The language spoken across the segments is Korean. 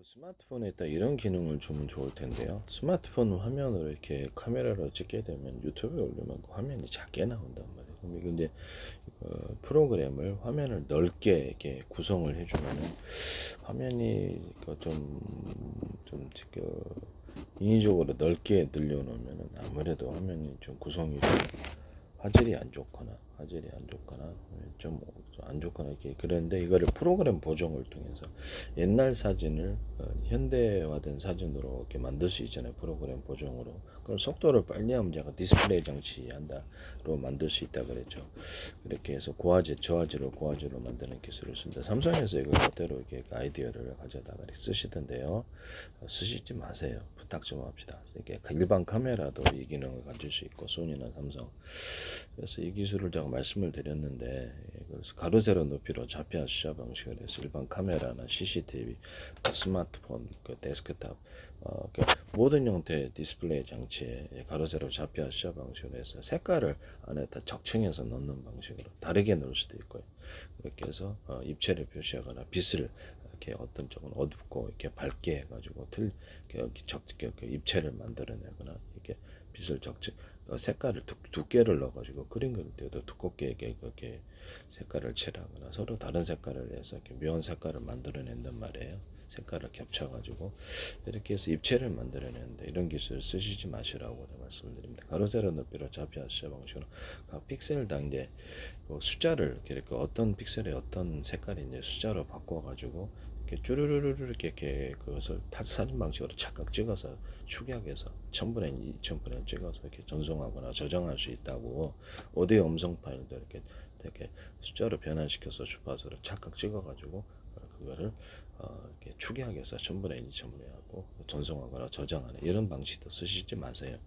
스마트폰에다 이런 기능을 주면 좋을 텐데요. 스마트폰 화면으로 이렇게 카메라로 찍게 되면 유튜브에 올리면 그 화면이 작게 나온단 말이에요. 그럼 이거 이제 프로그램을 화면을 넓게 이렇게 구성을 해주면은 화면이 인위적으로 넓게 늘려놓으면은 아무래도 화면이 좀 구성이 좀 화질이 안 좋거나 좀 안 좋거나 이렇게 그런데 이거를 프로그램 보정을 통해서 옛날 사진을 현대화된 사진으로 이렇게 만들 수 있잖아요. 프로그램 보정으로. 그럼 속도를 빨리 하면 제가 디스플레이 장치한다로 만들 수 있다 그랬죠. 그렇게 해서 고화질, 저화질로 고화질로 만드는 기술을 씁니다. 삼성에서 이걸 그대로 이렇게 아이디어를 가져다가 쓰시던데요. 쓰시지 마세요. 부탁 좀 합시다. 이게 일반 카메라도 이 기능을 가질 수 있고 소니나 삼성. 그래서 이 기술을 제가 말씀을 드렸는데 이걸 가로 세로 높이로 좌표 수자 방식을 해서 일반 카메라나 CCTV, 스마트폰, 데스크탑 모든 형태의 디스플레이 장치에 가로 세로 좌표 수자 방식으로 해서 색깔을 안에다 적층해서 넣는 방식으로 다르게 넣을 수도 있고요. 그렇게 해서 입체를 표시하거나 빛을 이렇게 어떤 쪽은 어둡고 이렇게 밝게 해가지고 입체를 만들어내거나 이렇게 빛을 색깔을 두께를 넣어가지고 그림 그릴 때도 두껍게 이렇게 색깔을 칠하거나 서로 다른 색깔을 해서 이렇게 묘한 색깔을 만들어낸단 말이에요. 색깔을 겹쳐가지고 이렇게 해서 입체를 만들어내는데 이런 기술을 쓰시지 마시라고 말씀드립니다. 가로 세로 높이로 좌표 수자 방식으로 각 픽셀당 이제 숫자를 이렇게 어떤 픽셀에 어떤 색깔이 이제 숫자로 바꿔가지고 이렇게 쭈르르르 이렇게 그것을 사진 방식으로 착각 찍어서 축약해서 1000분의 2000분의 찍어서 이렇게 전송하거나 저장할 수 있다고 오디오 음성 파일도 이렇게 숫자로 변환시켜서 주파수를 착각 찍어가지고 그거를 이렇게 축약해서 1000분의 2000분의 하고 전송하거나 저장하는 이런 방식도 쓰시지 마세요.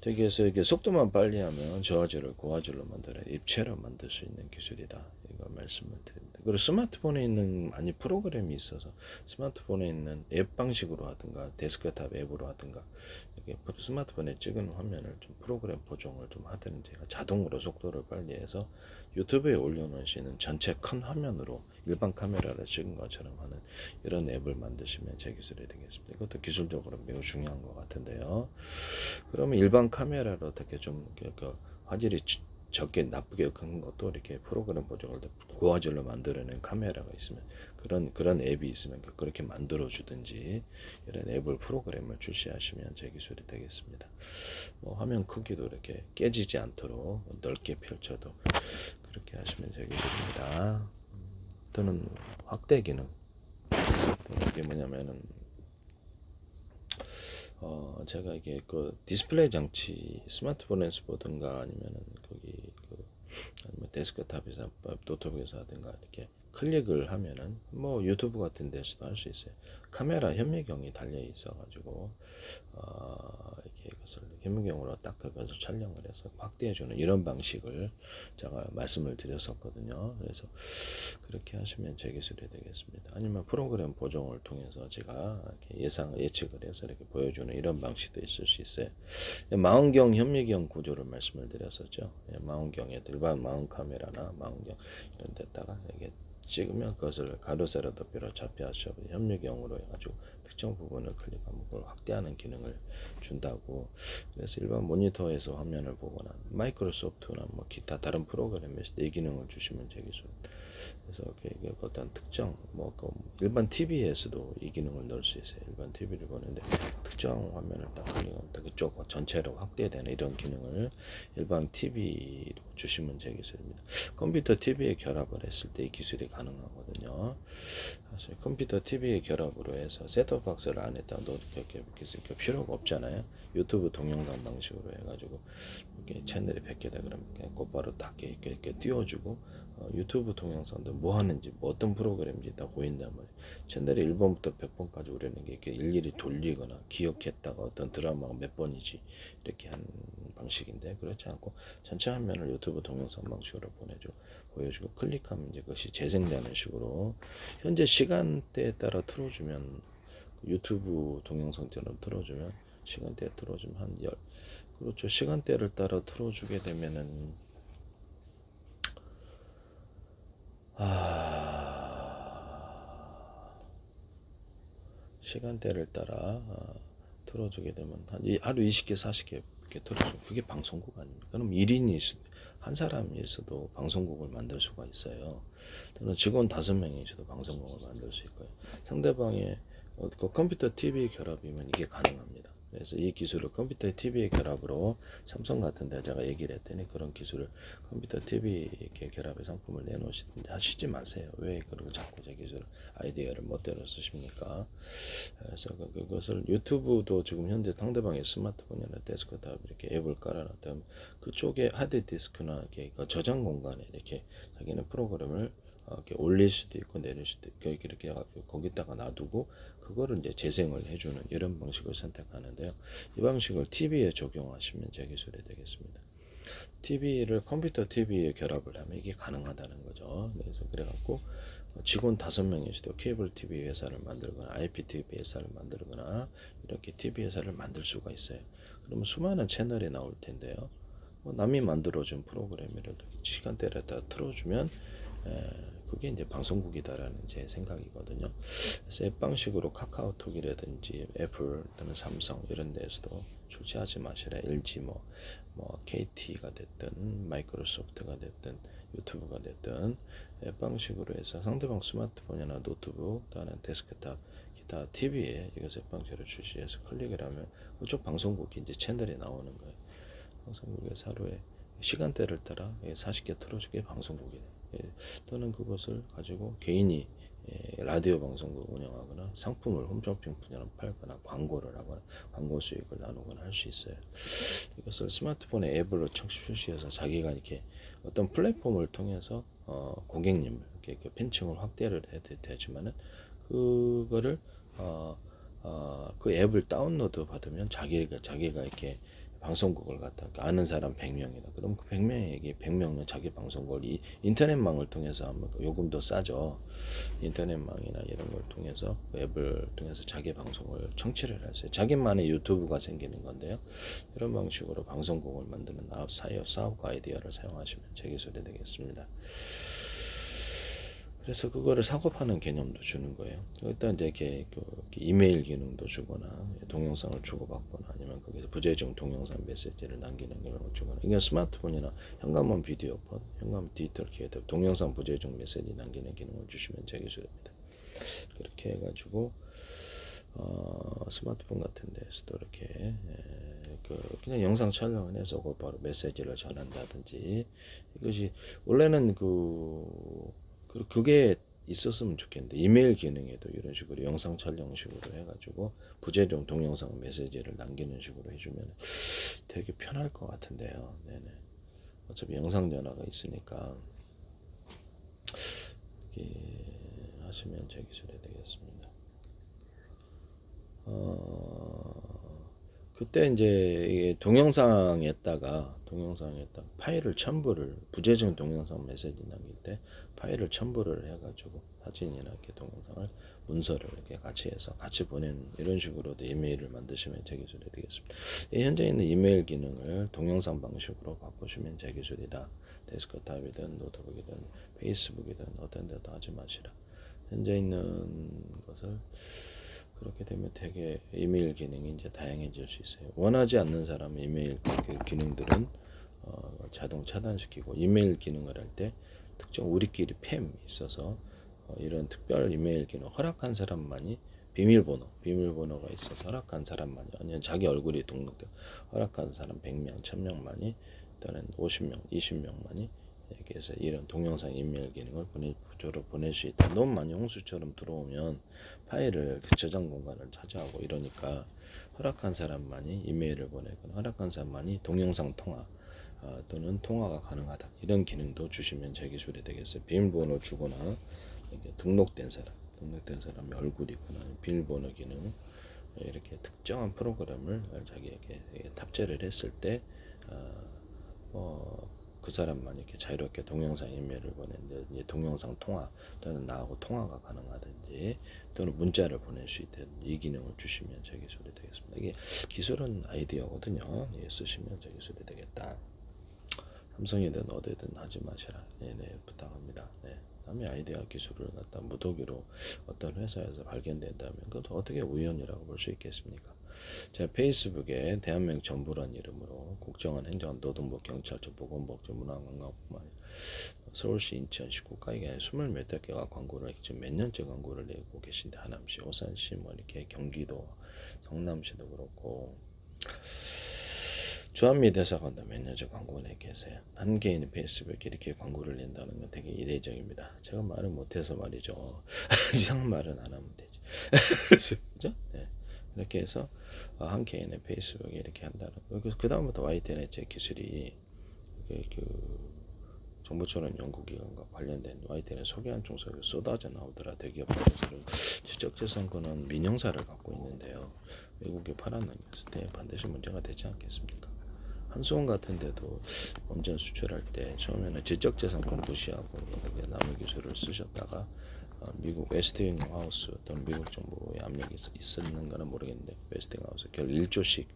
저기에서 이게 속도만 빨리 하면 저화질을 고화질로 만들어 입체로 만들 수 있는 기술이다. 이거 말씀을 드립니다. 그리고 스마트폰에 있는 많이 프로그램이 있어서 스마트폰에 있는 앱 방식으로 하든가 데스크탑 앱으로 하든가 이게 스마트폰에 찍은 화면을 좀 프로그램 보정을 좀 하든 제가 자동으로 속도를 빨리 해서 유튜브에 올려놓으시는 전체 큰 화면으로 일반 카메라를 찍은 것처럼 하는 이런 앱을 만드시면 제 기술이 되겠습니다. 이것도 기술적으로 매우 중요한 것 같은데요. 그러면 일반 카메라로 어떻게 좀 화질이 적게 나쁘게 큰 것도 이렇게 프로그램 보정을 고화질로 만들어낸 카메라가 있으면 그런 앱이 있으면 그렇게 만들어 주든지 이런 앱을 프로그램을 출시하시면 제 기술이 되겠습니다. 화면 크기도 이렇게 깨지지 않도록 넓게 펼쳐도 그렇게 하시면 제 기술입니다. 또는 확대 기능 또 이게 뭐냐면은 제가 이게 디스플레이 장치 스마트폰에서 보든가 아니면은 아니면 데스크탑에서 노트북에서 하든가 이렇게 클릭을 하면은 유튜브 같은 데서도 할 수 있어요. 카메라 현미경이 달려 있어 가지고 이렇게 이것을 현미경으로 딱 그것을 촬영을 해서 확대해 주는 이런 방식을 제가 말씀을 드렸었거든요. 그래서 그렇게 하시면 제 기술이 되겠습니다. 아니면 프로그램 보정을 통해서 제가 이렇게 예측을 해서 이렇게 보여주는 이런 방식도 있을 수 있어요. 망원경, 현미경 구조를 말씀을 드렸었죠. 망원경에 일반 망원 카메라나 망원경 이런 데다가 이게 찍으면 그것을 가로 세로 높이로 좌표하셔 현미경으로 해가지고 특정 부분을 클릭하면 그걸 확대하는 기능을 준다고. 그래서 일반 모니터에서 화면을 보거나 마이크로소프트나 기타 다른 프로그램에서 이 기능을 주시면 되겠죠. 그래서 어떤 특정 일반 TV에서도 이 기능을 넣을 수 있어요. 일반 TV를 보는데 특정 화면을 딱 클릭하면 그쪽 전체로 확대되는 이런 기능을 일반 TV로 주시면 되겠습니다. 컴퓨터 TV에 결합을 했을 때 이 기술이 가능하거든요. 사실 컴퓨터 TV에 결합으로 해서 셋톱박스를 안에다 넣을 필요가 없잖아요. 유튜브 동영상 방식으로 해가지고 이렇게 채널이 100개다 그러면 그냥 곧바로 딱 이렇게 띄워주고 유튜브 동영상도 뭐 하는지 어떤 프로그램인지 다 보인단 말이에요. 채널이 1번부터 100번까지 우리는 이렇게 일일이 돌리거나 기억했다가 어떤 드라마가 몇 번이지 이렇게 하는 방식인데 그렇지 않고 전체 화면을 유튜브 동영상 방식으로 보여주고 클릭하면 이제 그것이 재생되는 식으로 현재 시간대에 따라 틀어주면 유튜브 동영상처럼 틀어주면 시간대에 틀어주면 그렇죠. 시간대를 따라 틀어주게 되면은 시간대를 따라 틀어주게 되면 하루 20개, 40개 이렇게 틀어주고 그게 방송국 아닙니까? 그럼 1인이 한 사람이 있어도 방송국을 만들 수가 있어요. 또는 직원 5명이 있어도 방송국을 만들 수 있고요. 상대방의 그 컴퓨터 TV 결합이면 이게 가능합니다. 그래서 이 기술을 컴퓨터 TV 결합으로 삼성 같은 데 제가 얘기를 했더니 그런 기술을 컴퓨터 TV 이렇게 결합의 상품을 내놓으시든지 하시지 마세요. 왜 그걸 자꾸 제 기술 아이디어를 멋대로 쓰십니까? 그래서 그것을 유튜브도 지금 현재 상대방의 스마트폰이나 데스크탑 이렇게 앱을 깔아놨다면 그쪽에 하드디스크나 이렇게 저장 공간에 이렇게 자기는 프로그램을 이렇게 올릴 수도 있고 내릴 수도 있고 이렇게 거기다가 놔두고 그거를 이제 재생을 해주는 이런 방식을 선택하는데요. 이 방식을 TV에 적용하시면 제 기술이 되겠습니다. TV를 컴퓨터 TV에 결합을 하면 이게 가능하다는 거죠. 그래서 그래갖고 직원 5명이서도 케이블 TV 회사를 만들거나 IPTV 회사를 만들거나 이렇게 TV 회사를 만들 수가 있어요. 그러면 수많은 채널이 나올 텐데요. 남이 만들어준 프로그램이라도 시간대를 다 틀어주면 그게 이제 방송국이다라는 제 생각이거든요. 그래서 앱 방식으로 카카오톡이라든지 애플 또는 삼성 이런 데에서도 출시하지 마시라. LG 뭐 KT가 됐든 마이크로소프트가 됐든 유튜브가 됐든 앱 방식으로 해서 상대방 스마트폰이나 노트북 또는 데스크탑 기타 TV에 이것을 앱 방식으로 출시해서 클릭을 하면 그쪽 방송국이 이제 채널이 나오는 거예요. 방송국에서 하루에 시간대를 따라 40개 틀어주게 방송국이네. 또는 그것을 가지고 개인이 라디오 방송국 운영하거나 상품을 홈쇼핑 분야로 팔거나 광고를 하거나 광고 수익을 나누거나 할 수 있어요. 이것을 스마트폰에 앱으로 출시해서 자기가 이렇게 어떤 플랫폼을 통해서 고객님을 이렇게 팬층을 확대를 해야 되지만은 그거를 그 앱을 다운로드 받으면 자기가 이렇게 방송국을 갖다 아는 사람 100명이다. 그럼 그 100명에게 100명은 자기 방송국을 인터넷망을 통해서 하면 요금도 싸죠. 인터넷망이나 이런 걸 통해서 그 앱을 통해서 자기 방송을 청취를 하세요. 자기만의 유튜브가 생기는 건데요. 이런 방식으로 방송국을 만드는 사업 아이디어를 사용하시면 제 기술이 되겠습니다. 그래서 그거를 사고 파는 개념도 주는 거예요. 일단 이제 이렇게 이메일 기능도 주거나 동영상을 주고받거나 아니면 거기서 부재중 동영상 메시지를 남기는 기능을 주거나 이게 스마트폰이나 현관문 비디오 폰, 현관문 디지털 키에다 동영상 부재중 메시지 남기는 기능을 주시면 제 기술입니다. 그렇게 해가지고 스마트폰 같은 데서도 이렇게 그냥 영상 촬영을 해서 바로 메시지를 전한다든지 이것이 원래는 그게 있었으면 좋겠는데 이메일 기능에도 이런 식으로 영상 촬영식으로 해가지고 부재중 동영상 메시지를 남기는 식으로 해주면 되게 편할 것 같은데요. 네네. 어차피 영상 전화가 있으니까 이렇게 하시면 제 기술이 되겠습니다. 그때 이제 동영상에다가 파일을 첨부를 부재중 동영상 메시지 남길 때 파일을 첨부를 해가지고 사진이나 이렇게 동영상을 문서를 이렇게 같이 해서 같이 보내는 이런 식으로도 이메일을 만드시면 제 기술이 되겠습니다. 현재 있는 이메일 기능을 동영상 방식으로 바꾸시면 제 기술이다. 데스크탑이든 노트북이든 페이스북이든 어떤 데도 하지 마시라. 현재 있는 것을 그렇게 되면 되게 이메일 기능이 이제 다양해질 수 있어요. 원하지 않는 사람 이메일 기능들은 자동 차단시키고 이메일 기능을 할 때 특정 우리끼리 팸 있어서 이런 특별 이메일 기능 허락한 사람만이 비밀번호가 있어서 허락한 사람만이 아니면 자기 얼굴이 등록된 허락한 사람 100명, 1000명만이 또는 50명, 20명만이 이렇게 해서 이런 동영상 이메일 기능을 보낼 수 있다. 너무 많이 홍수처럼 들어오면 파일을 저장 공간을 차지하고 이러니까 허락한 사람만이 이메일을 보내거나 허락한 사람만이 동영상 통화 또는 통화가 가능하다. 이런 기능도 주시면 제 기술이 되겠어요. 비밀번호 주거나 이렇게 등록된 사람의 얼굴이 있거나 비밀번호 기능 이렇게 특정한 프로그램을 자기에게 탑재를 했을 때 그 사람만 이렇게 자유롭게 동영상 이메일을 보내는데 이제 동영상 통화 또는 나하고 통화가 가능하든지 또는 문자를 보낼 수 있든 이 기능을 주시면 제 기술이 되겠습니다. 이게 기술은 아이디어거든요. 쓰시면 제 기술이 되겠다. 삼성이든 어디든 하지 마시라. 네, 부탁합니다. 네. 남의 아이디어 기술을 갖다 무더기로 어떤 회사에서 발견된다면 그것도 어떻게 우연이라고 볼 수 있겠습니까? 제 페이스북에 대한민국 정부란 이름으로 국정원, 행정원, 노동부, 경찰청, 보건복지, 문화관광뿐만 아니라 서울시, 인천시, 국가기관에 20몇 개가 광고를 지금 몇 년째 광고를 내고 계신데, 하남시, 오산시, 뭐 이렇게 경기도, 성남시도 그렇고 주한미 대사관도 몇 년째 광고 내 계세요. 한 개인의 페이스북에 이렇게 광고를 낸다는 건 되게 이례적입니다. 제가 말을 못해서 말이죠. 이상 말은 안 하면 되지. 그죠? 네. 이렇게 해서 한 개인의 페이스북에 이렇게 한다는 거. 그 다음부터 YTN의 제 기술이 그 정부촌은 연구기관과 관련된 YTN의 소개한 총석이 쏟아져 나오더라. 대기업들에서 지적재산권은 민영사를 갖고 있는데요. 외국에 팔아넘겼을 때 반드시 문제가 되지 않겠습니까? 한수원 같은 데도 원전 수출할 때 처음에는 지적재산권 무시하고 남의 기술을 쓰셨다가 미국 웨스팅하우스 또는 미국 정부의 압력이 있었는가는 모르겠는데 웨스팅하우스 결국 1조씩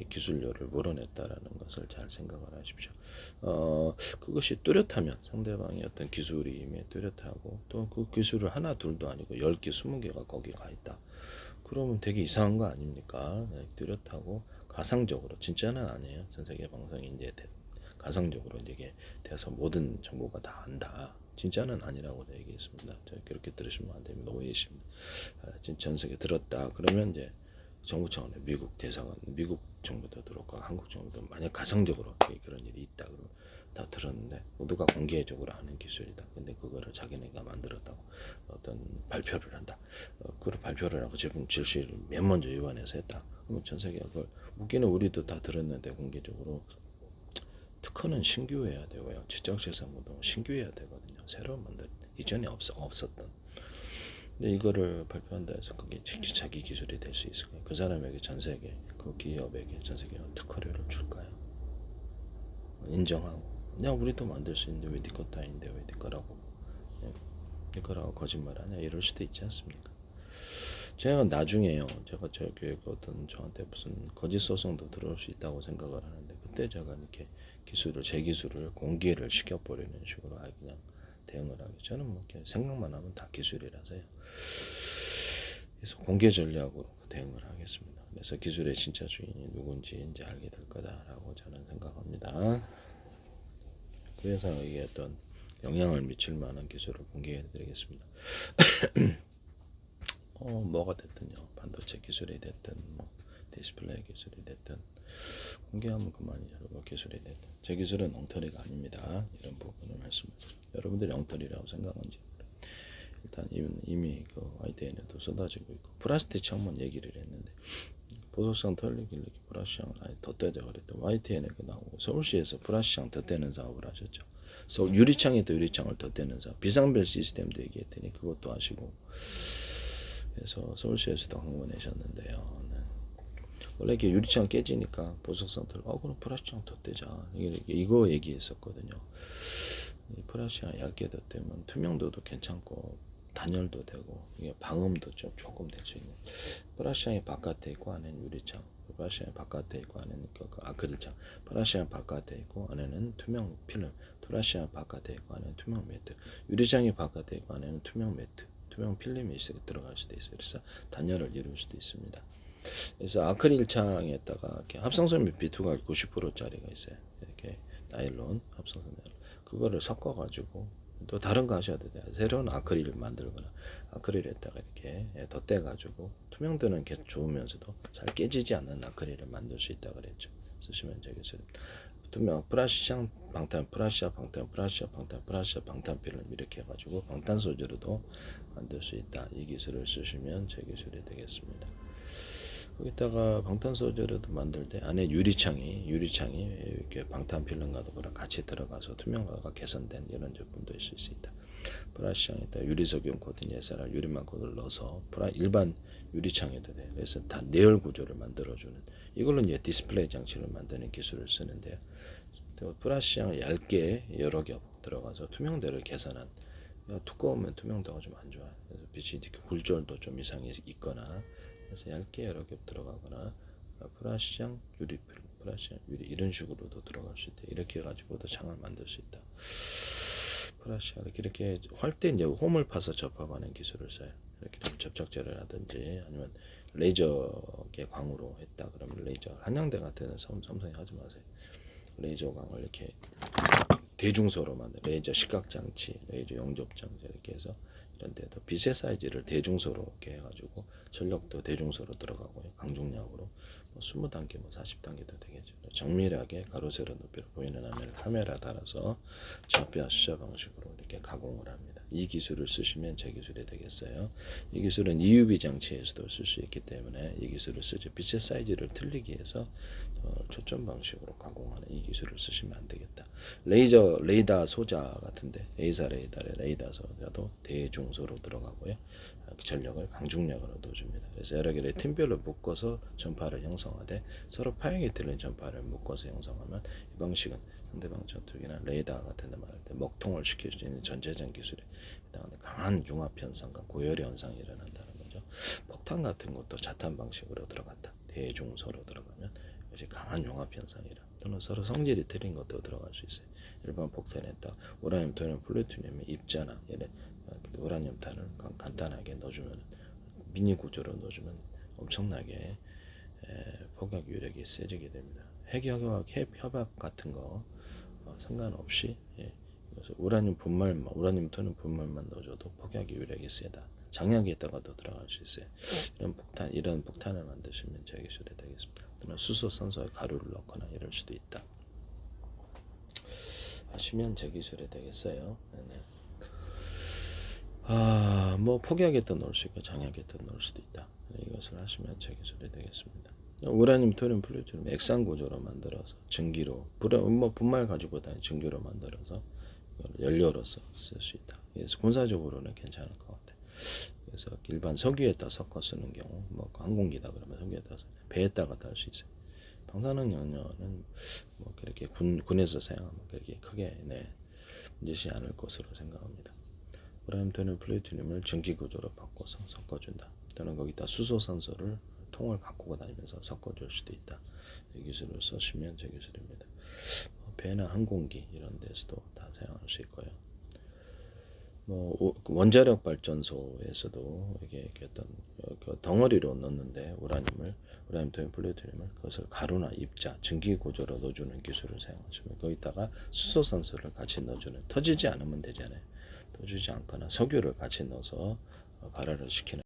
기술료를 물어냈다라는 것을 잘 생각을 하십시오. 그것이 뚜렷하면 상대방의 어떤 기술이 이미 뚜렷하고 또 그 기술을 하나 둘도 아니고 10개, 20개가 거기 가 있다. 그러면 되게 이상한 거 아닙니까? 뚜렷하고 가상적으로, 진짜는 아니에요. 전 세계 방송이 이제 가상적으로 이게 돼서 모든 정보가 다 안다. 진짜는 아니라고 얘기했습니다. 그렇게 들으시면 안 됩니다. 오해이십니다. 전 세계 들었다. 그러면 이제 정부 차원의 미국 대사관, 미국 정부도 들었고 한국 정부도 만약 가상적으로 그런 일이 있다 그러면 다 들었는데 모두가 공개적으로 아는 기술이다. 근데 그거를 자기네가 만들었다고 어떤 발표를 한다. 그걸 발표를 하고 제품 질서를 맨 먼저 위반해서 했다. 그러면 전 세계가 그걸 웃기는 우리도 다 들었는데 공개적으로 특허는 신규해야 되고요. 지적재산권도 신규해야 되거든요. 새로 만든 이전에 없었던. 근데 이거를 발표한다 해서 그게 자기 기술이 될 수 있을까요? 그 사람에게 전 세계 그 기업에게 전 세계 특허료를 줄까요? 인정하고 그냥 우리도 만들 수 있는데 왜 네 것도 아닌데 왜 네 거라고 네 거라고 거짓말하냐 이럴 수도 있지 않습니까? 제가 나중에요. 제가 저기 어떤 저한테 무슨 거짓 소송도 들어올 수 있다고 생각을 하는데 그때 제가 이렇게 제 기술을 공개를 시켜버리는 식으로 그냥 대응을 하게. 저는 뭐 생각만 하면 다 기술이라서요. 그래서 공개 전략으로 대응을 하겠습니다. 그래서 기술의 진짜 주인이 누군지 이제 알게 될 거다라고 저는 생각합니다. 그 회사에게 어떤 영향을 미칠 만한 기술을 공개해 드리겠습니다. 뭐가 됐든요. 반도체 기술이 됐든 뭐 디스플레이 기술이 됐든 공개하면 그만이죠. 뭐 기술이 됐든 제 기술은 엉터리가 아닙니다. 이런 부분을 말씀드립니다. 여러분들이 엉터리라고 생각하는지 일단 이미 그 YTN에도 쏟아지고 있고 플라스틱 처음은 얘기를 했는데 보석상 털리길래 플라스틱을 아예 덧대자 그랬더니 YTN에 나오고 서울시에서 플라스틱 덧대는 사업을 하셨죠. 서울 유리창에도 유리창을 덧대는 사업, 비상벨 시스템도 얘기했더니 그것도 하시고 그래서 서울시에서도 광고 내셨는데요. 네. 원래 이게 유리창 깨지니까 보석상 털, 그럼 플라스틱 덧대자 이거 얘기했었거든요. 이 플라시아 얇게 덧대면 투명도도 괜찮고 단열도 되고 이게 방음도 좀 조금 될 수 있는. 플라시아의 바깥에 있고 안에는 유리창, 플라시아 바깥에 있고 안에는 그 아크릴창, 플라시아 바깥에 있고 안에는 투명 필름, 플라시아 바깥에 있고 안에는 투명 매트, 유리창이 바깥에 있고 안에는 투명 매트, 투명 필름이 들어갈 수도 있어요. 그래서 단열을 이룰 수도 있습니다. 그래서 아크릴 창에다가 이렇게 합성섬유 B2가 90%짜리가 있어요. 이렇게 나일론 합성섬유 그거를 섞어 가지고 또 다른 거 하셔도 돼요. 새로운 아크릴을 만들거나 아크릴에다가 이렇게 덧대 가지고 투명도는 계속 좋으면서도 잘 깨지지 않는 아크릴을 만들 수 있다 그랬죠. 쓰시면 되겠어요. 투명 프라시아 방탄, 프라시아 방탄, 프라시아 방탄, 프라시아 방탄 필름 이렇게 해가지고 방탄 소재로도 만들 수 있다. 이 기술을 쓰시면 제 기술이 되겠습니다. 거기다가 방탄 소재로도 만들 때 안에 유리창이 이렇게 방탄 필름과도 같이 들어가서 투명화가 개선된 이런 제품도 있을 수 있다. 프라시창에다 유리석용 코팅 예사랑 유리만 코드를 넣어서 일반 유리창에도 돼. 그래서 다 내열 구조를 만들어주는 이걸로 이제 디스플레이 장치를 만드는 기술을 쓰는데요. 프라시창을 얇게 여러 겹 들어가서 투명도를 개선한. 두꺼우면 투명도가 좀 안 좋아요. 그래서 빛이 굴절도 좀 이상이 있거나 그래서 얇게 여러 겹 들어가거나 프라시장 유리필, 프라시장 유리 이런 식으로도 들어갈 수 있다. 이렇게 해가지고도 창을 만들 수 있다. 프라시아 이렇게 할 때 이제 홈을 파서 접합하는 기술을 써요. 이렇게 좀 접착제를 하든지 아니면 레이저계 광으로 했다 그러면 레이저 한양대 같은 데는 삼성이 하지 마세요. 레이저 광을 이렇게 대중소로 만든 레이저 시각장치, 레이저 용접장치 이렇게 해서 이런 데도 빛의 사이즈를 대중소로 이렇게 해가지고 전력도 대중소로 들어가고요. 강중량으로 뭐 20단계, 뭐 40단계도 되겠죠. 정밀하게 가로 세로 높이로 보이는 화면을 카메라 달아서 접야 수자 방식으로 이렇게 가공을 합니다. 이 기술을 쓰시면 제 기술이 되겠어요. 이 기술은 EUV 장치에서도 쓸 수 있기 때문에 이 기술을 쓰죠. 빛의 사이즈를 틀리기 위해서 초점 방식으로 가공하는 이 기술을 쓰시면 안 되겠다. 레이더 소자 같은데 A사 레이더의 레이더 소자도 대중소로 들어가고요. 전력을 강중력으로 넣어줍니다. 그래서 여러 개의 팀별로 묶어서 전파를 형성하되 서로 파형이 틀린 전파를 묶어서 형성하면 이 방식은 상대방 전투기나 레이더 같은 데 말할 때 먹통을 시킬 수 있는 전체적 기술에 해당하는 강한 융합 현상과 고열의 현상이 일어난다는 거죠. 폭탄 같은 것도 자탄 방식으로 들어갔다. 대중소로 들어가면 이제 강한 융합 현상이라 또는 서로 성질이 틀린 것도 들어갈 수 있어요. 일반 폭탄에 딱 우라늄, 토륨, 플루토늄이 입자나 얘네 우라늄탄을 간단하게 넣어주면 미니 구조로 넣어주면 엄청나게 폭약 유력이 세지게 됩니다. 핵협약 같은 거 상관없이 그래서 우라늄 분말만, 우라늄 토륨 분말만 넣어줘도 폭약 유력이 세다. 장약에다가도 들어갈 수 있어요. 이런 폭탄을 만드시면 제 기술이 되겠습니다. 또는 수소 산소에 가루를 넣거나 이럴 수도 있다. 하시면 제 기술이 되겠어요. 네네. 뭐 폭약에도 넣을 수 있고 장약에도 넣을 수도 있다. 이것을 하시면 제 기술이 되겠습니다. 우라늄, 토륨, 플루토늄 액상 구조로 만들어서 증기로 뭐 분말 가지고보다는 증기로 만들어서 연료로서 쓸 수 있다. 그래서 군사적으로는 괜찮을 것 같아요. 그래서 일반 석유에다 섞어 쓰는 경우, 뭐 항공기다 그러면 석유에다 배에다가 달 수 있어요. 방사능 연료는 뭐 그렇게 군에서 사용하면 그렇게 크게 문제시 않을 것으로 생각합니다. 우라늄, 토륨, 플루토늄을 증기 구조로 바꿔서 섞어준다. 또는 거기다 수소산소를 통을 갖고 다니면서 섞어줄 수도 있다. 이 기술을 쓰시면 제 기술입니다. 배나 항공기 이런 데서도 다 사용할 수 있고요. 뭐 원자력 발전소에서도 이게 어떤 그 덩어리로 넣는데 우라늄, 토륨, 플루토늄을 그것을 가루나 입자, 증기 구조로 넣어주는 기술을 사용하시면 거기다가 수소산소를 같이 넣어주는 터지지 않으면 되잖아요. 터지지 않거나 석유를 같이 넣어서 발화를 시키는